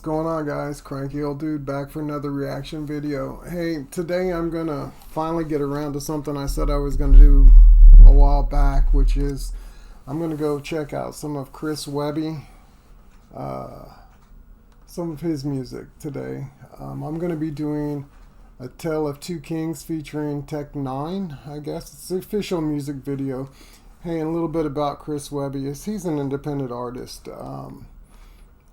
going on, guys? Cranky old dude back for another reaction video. Hey, today I'm gonna finally get around to something I said I was gonna do a while back, which is I'm gonna go check out some of Chris Webby, some of his music today. I'm gonna be doing A Tale of Two Kings featuring N9ne, I guess. It's the official music video. Hey, and a little bit about Chris Webby is he's an independent artist.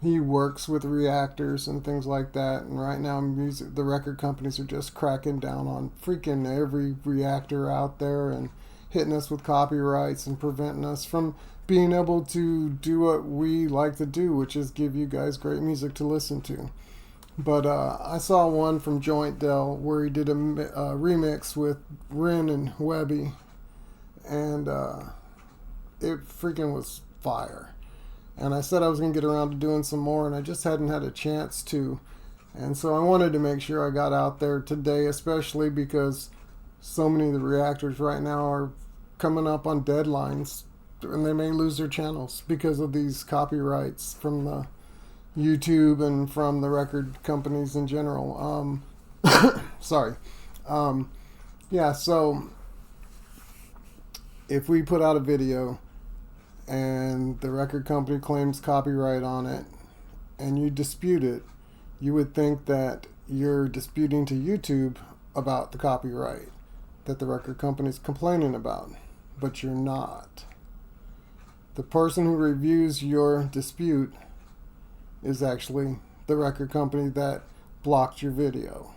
He works with reactors and things like that, and right now the record companies are just cracking down on freaking every reactor out there and hitting us with copyrights and preventing us from being able to do what we like to do, which is give you guys great music to listen to. But I saw one from Joint Dell where he did a remix with N9ne and Webby, and it freaking was fire. And I said I was going to get around to doing some more, and I just hadn't had a chance to. And so I wanted to make sure I got out there today, especially because so many of the reactors right now are coming up on deadlines, and they may lose their channels because of these copyrights from the YouTube and from the record companies in general. Sorry. Yeah, so if we put out a video and the record company claims copyright on it and you dispute it, you would think that you're disputing to YouTube about the copyright that the record company's complaining about, but you're not. The person who reviews your dispute is actually the record company that blocked your video.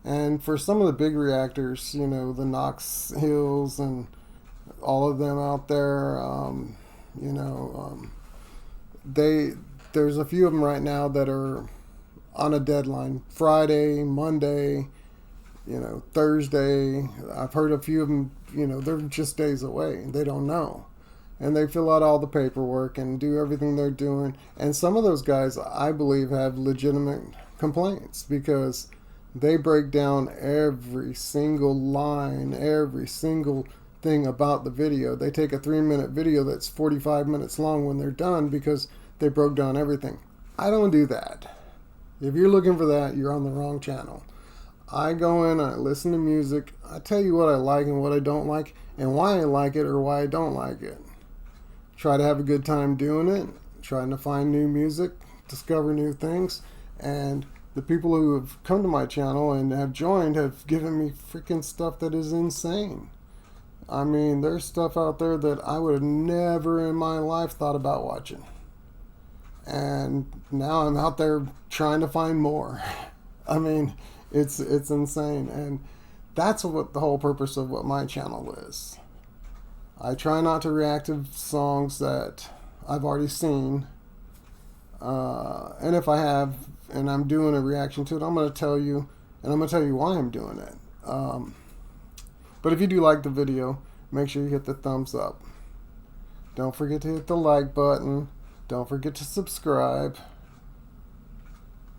And for some of the big reactors, you know, the Knox Hills and all of them out there, there's a few of them right now that are on a deadline. Friday, Monday, Thursday. I've heard a few of them, they're just days away. They don't know. And they fill out all the paperwork and do everything they're doing. And some of those guys, I believe, have legitimate complaints because they break down every single line, every single thing about the video. They take a 3-minute video that's 45 minutes long when they're done because they broke down everything. I don't do that. If you're looking for that, you're on the wrong channel. I go in, I listen to music, I tell you what I like and what I don't like, and why I like it or why I don't like it. Try to have a good time doing it, trying to find new music, discover new things, and the people who have come to my channel and have joined have given me freaking stuff that is insane. I mean, there's stuff out there that I would have never in my life thought about watching. And now I'm out there trying to find more. I mean, it's insane. And that's what the whole purpose of what my channel is. I try not to react to songs that I've already seen. And if I have, and I'm doing a reaction to it, I'm going to tell you, and I'm going to tell you why I'm doing it. But if you do like the video, make sure you hit the thumbs up. Don't forget to hit the like button. Don't forget to subscribe.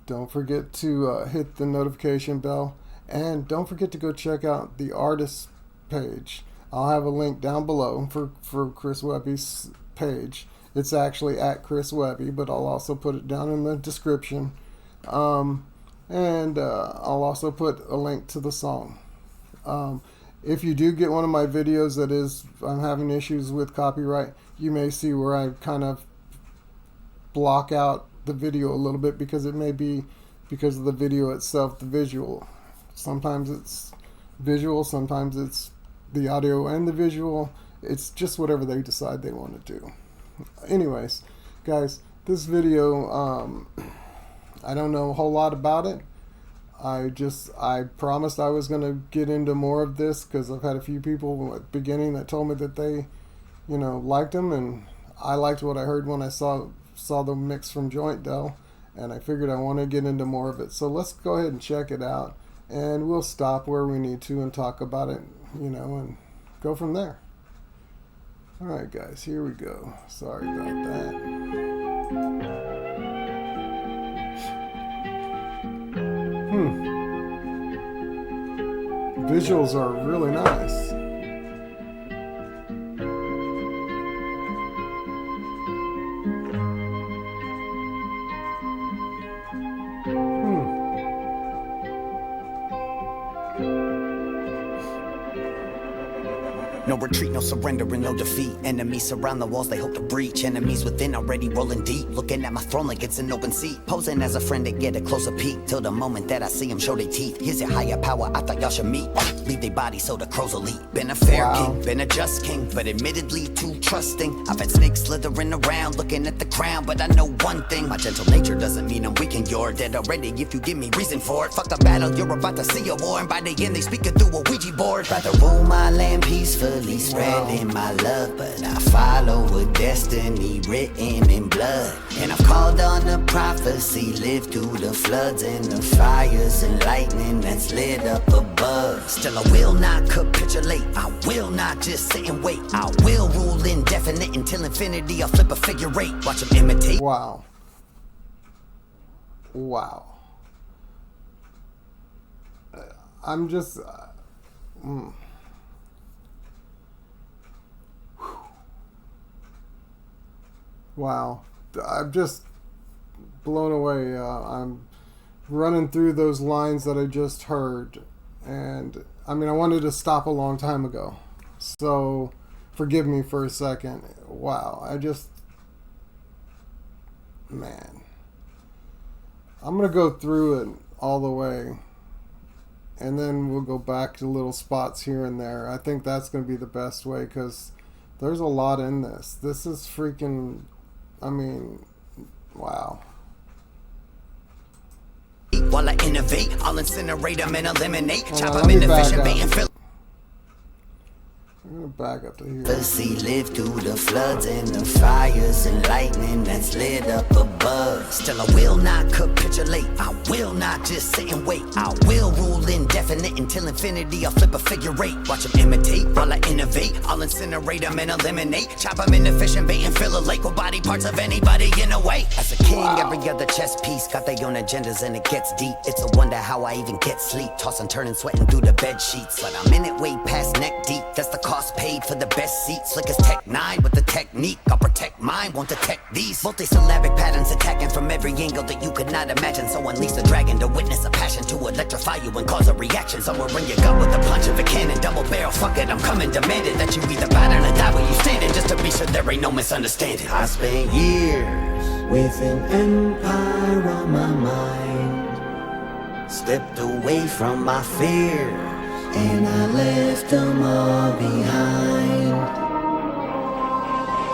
Don't forget to hit the notification bell. And don't forget to go check out the artist page. I'll have a link down below for Chris Webby's page. It's actually at Chris Webby, but I'll also put it down in the description. And I'll also put a link to the song. If you do get one of my videos that I'm having issues with copyright, you may see where I kind of block out the video a little bit because it may be because of the video itself, the visual. Sometimes it's visual, sometimes it's the audio and the visual. It's just whatever they decide they want to do. Anyways, guys, this video, I don't know a whole lot about it. I promised I was going to get into more of this because I've had a few people at the beginning that told me that they, liked them, and I liked what I heard when I saw the mix from Joint Dell, and I figured I want to get into more of it. So let's go ahead and check it out, and we'll stop where we need to and talk about it, and go from there. All right, guys, here we go. Sorry about that. Visuals are really nice. No retreat, no surrender, and no defeat. Enemies surround the walls, they hope to breach. Enemies within already rolling deep. Looking at my throne like it's an open seat. Posing as a friend to get a closer peek. Till the moment that I see them show their teeth. Here's your higher power, I thought y'all should meet. Leave their bodies so the crows will eat. Been a fair king, been a just king, but admittedly too trusting. I've had snakes slithering around, looking at the crown, but I know one thing. My gentle nature doesn't mean I'm weak and you're dead already if you give me reason for it. Fuck the battle, you're about to see a war, and by the end they speak it through a Ouija board. Rather rule my land peacefully, spreading my love, but I follow a destiny written in blood. And I've called on the prophecy, lived through the floods and the fires and lightning that's lit up above. Still I will not capitulate, I will not just sit and wait. I will rule indefinite until infinity. I'll flip a figure eight, watch them imitate. Wow. Wow. I'm just... Wow. I'm just blown away. I'm running through those lines that I just heard. And, I mean, I wanted to stop a long time ago. So, forgive me for a second. Wow. I just... Man. I'm going to go through it all the way. And then we'll go back to little spots here and there. I think that's going to be the best way because there's a lot in this. This is freaking... I mean, wow. While I innovate, I'll incinerate them and eliminate. Chop them into fish and bait and fill. I'm gonna back up to here. The sea lived through the floods and the fires and lightning that's lit up above. Still I will not capitulate, I will not just sit and wait. I will rule indefinite until infinity. I'll flip a figure eight, watch them imitate. While I innovate, I'll incinerate them and eliminate. Chop them into fish and bait and fill a lake with body parts of anybody in a way. As a king, every other chess piece got their own agendas and it gets deep. It's a wonder how I even get sleep. Tossing, turning, sweating through the bed sheets. But I'm in it way past neck deep. That's the cost paid for the best seats. Slick as Tech 9 with the technique. I'll protect mine, won't detect these. Multi-syllabic patterns attacking from every angle that you could not imagine. So unleash the dragon to witness a passion to electrify you and cause a reaction. Somewhere in your gut with the punch of a cannon. Double barrel, fuck it, I'm coming. Demanding that you either bow down or die where you standing. Just to be sure there ain't no misunderstanding. I spent years with an empire on my mind. Stepped away from my fears and I left them all behind.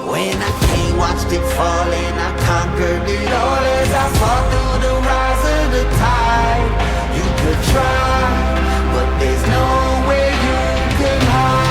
When I came, watched it fall and I conquered it all. As I fought through the rise of the tide. You could try, but there's nowhere you can hide.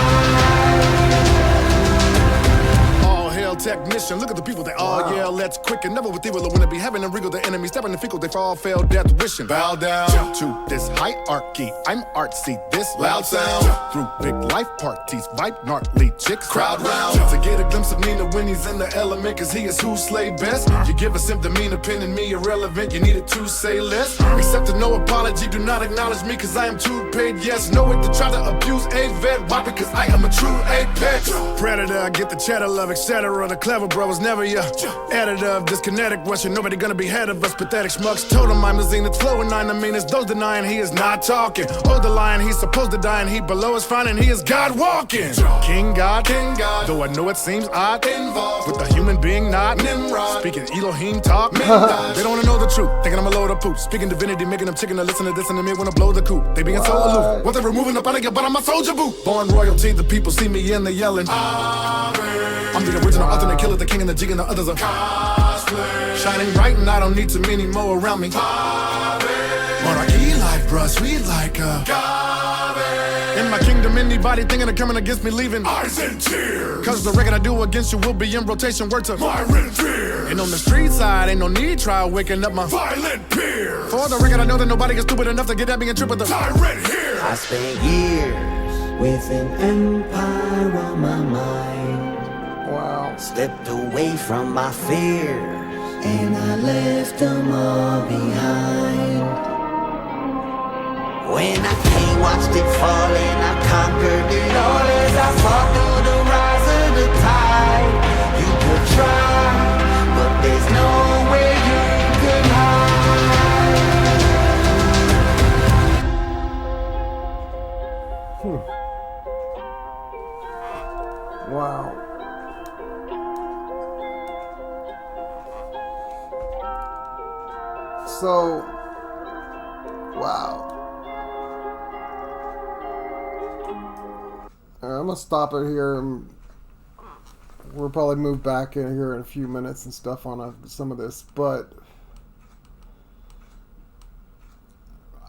All hail technician, look at the people, they all yell, let's quicken. Never with evil, when it be heaven and regal, the enemy stepping in fecal, they fall, fail, death, wishing. Bow down to this hierarchy, I'm artsy, this loud sound. Through big life parties, vibe gnarly chicks, crowd round. To get a glimpse of Nina when he's in the element, cause he is who slay best. You give a simp demeanor, pinning me irrelevant, you needed to say less. Accepted no apology, do not acknowledge me, cause I am too paid, yes. Know it to try to abuse a vet, why? Because I am a true apex. Predator, I get the cheddar love, etc. The clever bro was never your editor of this kinetic Russian. Nobody gonna be head of us, pathetic schmucks. Told him I'm the zenith, flowing N9ne. It's those denying he is not talking. Oh, the lion, he's supposed to die, and he below is fine, and he is God walking. King God, though I know it seems odd. Involved with a human being, not Nimrod. Speaking Elohim talk, they don't wanna know the truth, thinking I'm a load of poop. Speaking divinity, making them chicken to listen to this, and me wanna blow the coop. They being so aloof, what they removing up out of your butt, I'm a soldier boot. Born royalty, the people see me and they yelling. I'm the original alternate killer, the king and the jig and the others are cosplay. Shining bright and I don't need too many more around me. Monarchy life, bruh, sweet like a in my kingdom, anybody thinking of coming against me leaving eyes and tears. Cause the record I do against you will be in rotation, word to my fears. And on the street side, ain't no need try waking up my violent peers. For the record I know that nobody is stupid enough to get at me and trip with the tyrant here. I spent years with an empire on my mind. Wow. Stepped away from my fears and I left them all behind. When I came, watched it fall and I conquered it all. As I fought through the rise of the tide. You could try, but there's nowhere you can hide. Wow. So, wow. I'm gonna stop it here. And we'll probably move back in here in a few minutes and stuff on some of this, but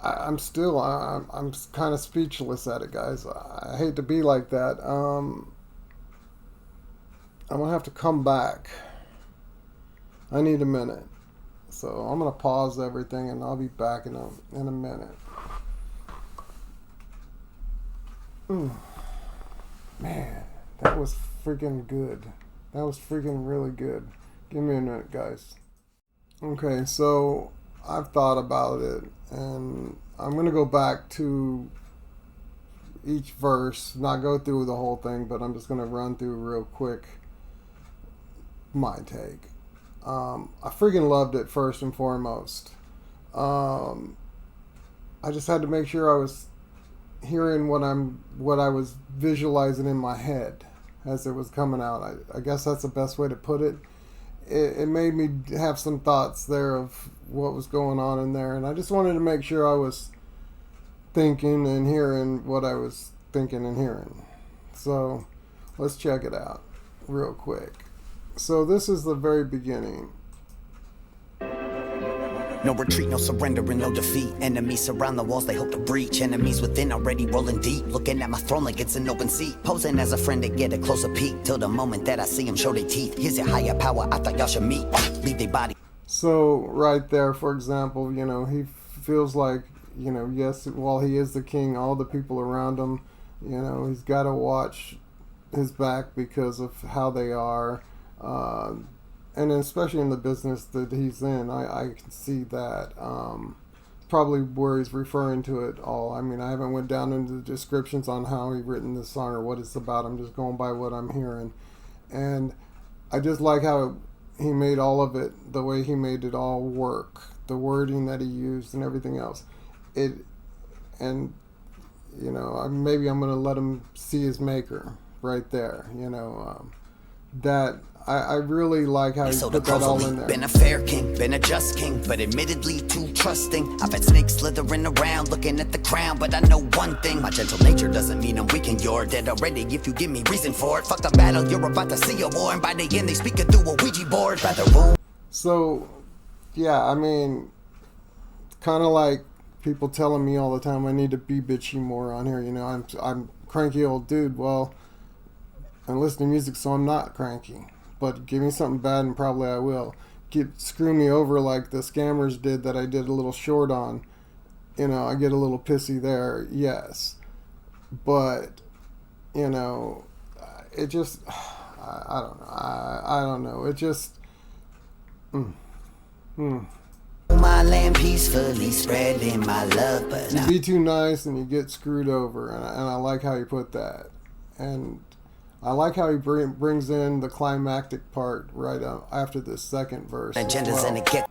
I'm still I'm kind of speechless at it, guys. I hate to be like that. I'm gonna have to come back. I need a minute, so I'm gonna pause everything and I'll be back in a minute. Man, that was freaking good. That was freaking really good. Give me a minute, guys. Okay, so I've thought about it, and I'm going to go back to each verse, not go through the whole thing, but I'm just going to run through real quick my take. I freaking loved it, first and foremost. I just had to make sure I was hearing what I was visualizing in my head as it was coming out. I guess that's the best way to put it. It made me have some thoughts there of what was going on in there, and I just wanted to make sure I was thinking and hearing what I was thinking and hearing. So let's check it out real quick. So this is the very beginning. No retreat, no surrender, and no defeat. Enemies surround the walls, they hope to breach. Enemies within already rolling deep. Looking at my throne like it's an open seat. Posing as a friend to get a closer peek. Till the moment that I see them show their teeth. Here's your higher power, I thought y'all should meet. Leave their body. So right there, for example, he feels like, yes, while he is the king, all the people around him, he's got to watch his back because of how they are. And especially in the business that he's in, I can see that. Probably where he's referring to it all. I mean, I haven't went down into the descriptions on how he written this song or what it's about. I'm just going by what I'm hearing. And I just like how he made all of it, the way he made it all work. The wording that he used and everything else. Maybe I'm going to let him see his maker right there. That I really like how he put that all in there. Been a fair king, been a just king, but admittedly too trusting. I've had snakes slithering around, looking at the crown, but I know one thing. My gentle nature doesn't mean I'm weak and you're dead already if you give me reason for it. Fuck the battle, you're about to see a war, and by the end they speak it through a Ouija board. Rather rule. So, yeah, I mean, kind of like people telling me all the time I need to be bitchy more on here. I'm cranky old dude. Well, I listen to music, so I'm not cranky. But give me something bad and probably I will. Screw me over like the Scammers did that I did a little short on. I get a little pissy there, yes. But, it just, I don't know. I don't know. It just, My land peacefully spreading my love, but you be too nice and you get screwed over. And I like how you put that. And I like how he brings in the climactic part right after the second verse. Agendas and it get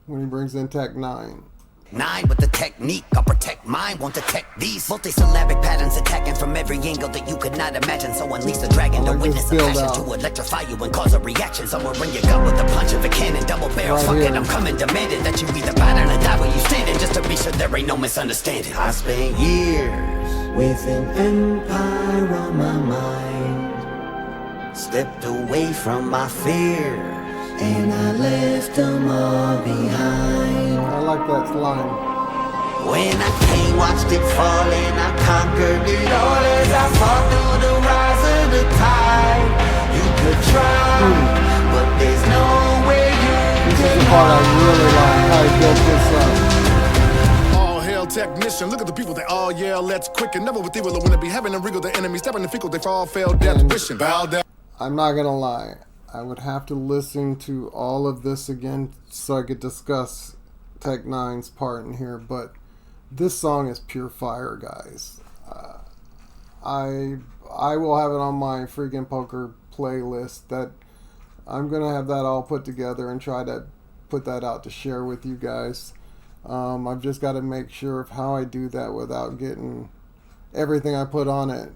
when he brings in Tech N9ne. Nine with the technique, I'll protect mine, won't detect these multi-syllabic patterns attacking from every angle that you could not imagine. So unleash the dragon to witness a passion to electrify you and cause a reaction. Somewhere in your gut with the punch of a cannon, double barrel. Fuck it, I'm coming, demanding that you either bow down or die where you standing, just to be sure there ain't no misunderstanding. I spent years with an empire on my mind, stepped away from my fears, and I left them all behind. I like that line. When I came, watched it fall, and I conquered it all as I fought through the rise of the tide. You could try, but there's no way you This is the part I really like, how he built this up. All hail technician, look at the people, they all yell, let's quicken. Never with evil, when it be having a wriggle, the enemy stepping the fecal, they fall, fail, death, wishing. Bow down. I'm not gonna lie. I would have to listen to all of this again so I could discuss Tech N9ne's part in here, but this song is pure fire, guys. I will have it on my freaking poker playlist. That I'm gonna have that all put together and try to put that out to share with you guys. I've just got to make sure of how I do that without getting everything I put on it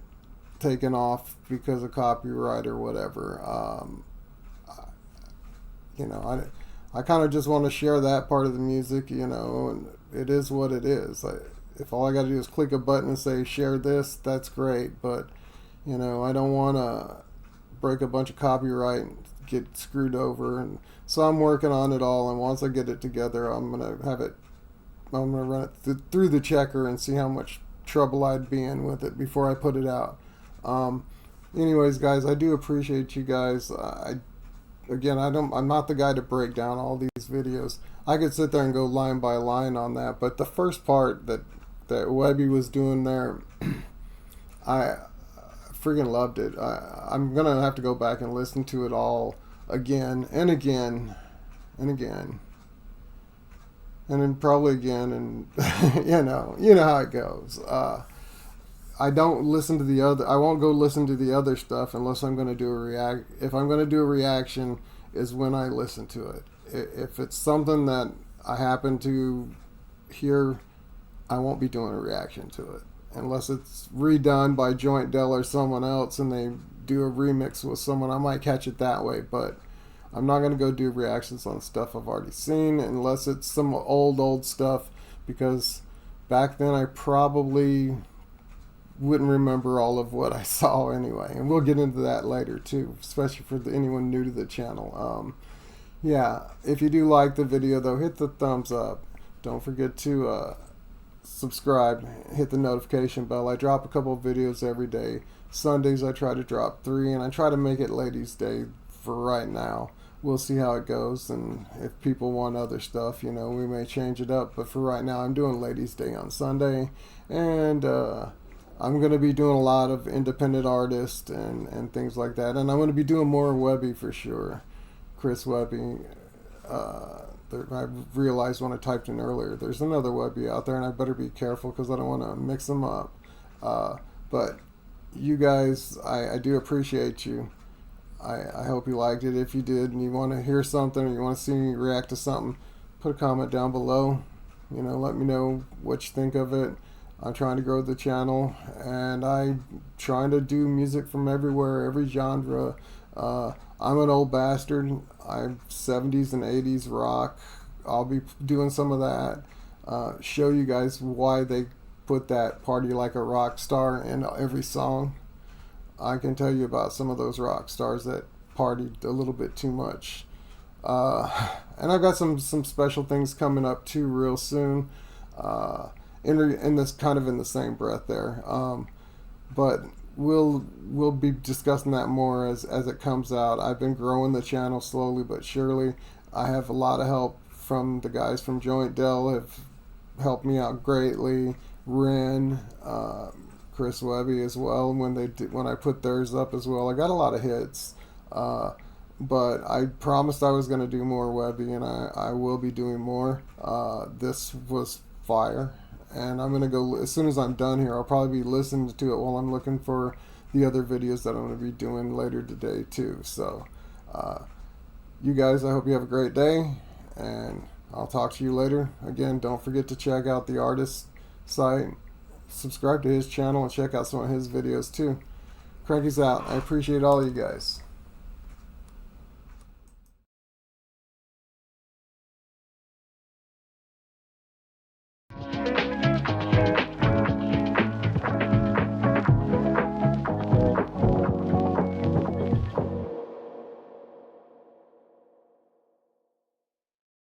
taken off because of copyright or whatever. You know, I kind of just want to share that part of the music, you know, and it is what it is. If all I got to do is click a button and say share this, that's great, but you know, I don't want to break a bunch of copyright and get screwed over. And so I'm working on it all, and once I get it together, I'm gonna run it through the checker and see how much trouble I'd be in with it before I put it out. Anyways, guys, I do appreciate you guys. I'm not the guy to break down all these videos. I could sit there and go line by line on that, but the first part that Webby was doing there, I freaking loved it. I'm gonna have to go back and listen to it all again and again and again, and then probably again, and you know how it goes. I don't listen to the other. I won't go listen to the other stuff unless I'm going to do a react. If I'm going to do a reaction, is when I listen to it. If it's something that I happen to hear, I won't be doing a reaction to it unless it's redone by Joint Dell or someone else, and they do a remix with someone. I might catch it that way, but I'm not going to go do reactions on stuff I've already seen unless it's some old stuff, because back then I probably wouldn't remember all of what I saw anyway, and we'll get into that later too, especially for anyone new to the channel. Yeah, if you do like the video though, hit the thumbs up. Don't forget to subscribe, hit the notification bell. I drop a couple of videos every day. Sundays I try to drop 3, and I try to make it Ladies' Day for right now. We'll see how it goes, and if people want other stuff, you know, we may change it up, but for right now I'm doing Ladies' Day on Sunday, and I'm going to be doing a lot of independent artists and things like that. And I'm going to be doing more Webby for sure. Chris Webby. I realized when I typed in earlier, there's another Webby out there, and I better be careful because I don't want to mix them up. But you guys, I do appreciate you. I hope you liked it. If you did and you want to hear something or you want to see me react to something, put a comment down below. You know, let me know what you think of it. I'm trying to grow the channel, and I'm trying to do music from everywhere, every genre. I'm an old bastard. I'm 70s and 80s rock. I'll be doing some of that. Show you guys why they put that "Party Like a Rock Star" in every song. I can tell you about some of those rock stars that partied a little bit too much. And I've got some special things coming up too real soon. In this kind of in the same breath there, but we'll be discussing that more as it comes out. I've been growing the channel slowly but surely. I have a lot of help from the guys from Joint Dell, have helped me out greatly. Ren, Chris Webby as well. When I put theirs up as well, I got a lot of hits. But I promised I was going to do more Webby, and I will be doing more. This was fire. And I'm going to go, as soon as I'm done here, I'll probably be listening to it while I'm looking for the other videos that I'm going to be doing later today too. So, you guys, I hope you have a great day, and I'll talk to you later. Again, don't forget to check out the artist site, subscribe to his channel, and check out some of his videos too. Kranky's out. I appreciate all you guys.